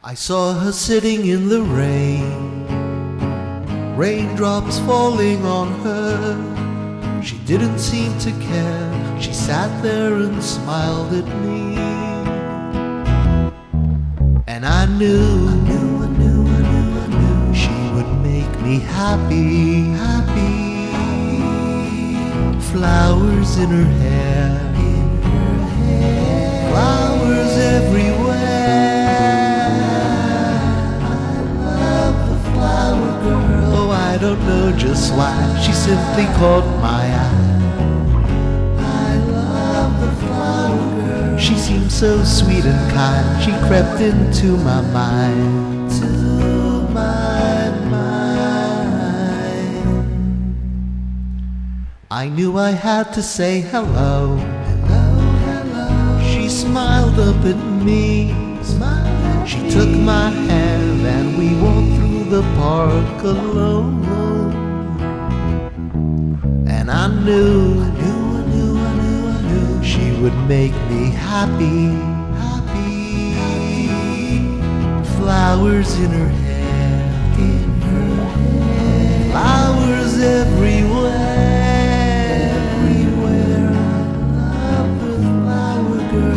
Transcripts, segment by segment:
I saw her sitting in the rain, raindrops falling on her. She didn't seem to care. She sat there and smiled at me. And I knew she would make me happy. Flowers in her hair, flowers everywhere. I love the flower girl. Oh, I don't know just why, she simply caught my eye. I love the flower girl. She seemed so sweet and kind. She crept into my mind, to my mind. I knew I had to say hello. She smiled up at me. She took my hand and we walked through the park alone. And I knew she would make me happy. Flowers in her hair, flowers everywhere.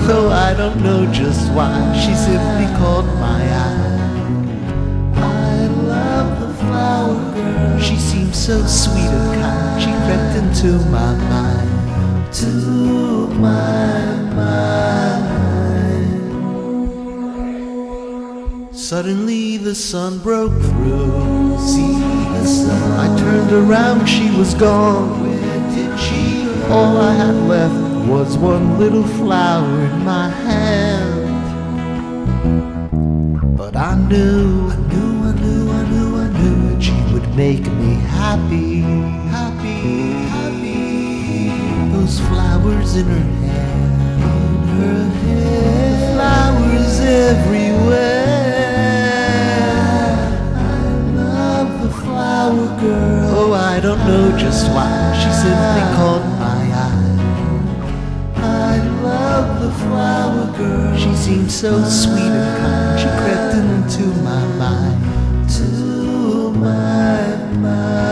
So I don't know just why, she simply caught my eye. I love the flower girl. She seemed so sweet and kind. She crept into my mind, to my mind. Suddenly the sun broke through. See the sun. I turned around, she was gone. Where did she go? All I had left was one little flower in my hand. But I knew that she would make me happy. Those flowers in her hair, flowers everywhere. I love the flower girl. Oh, I don't know just why, she simply caught my eye. The flower girl. She seemed so sweet and kind. She crept into my mind, to my mind.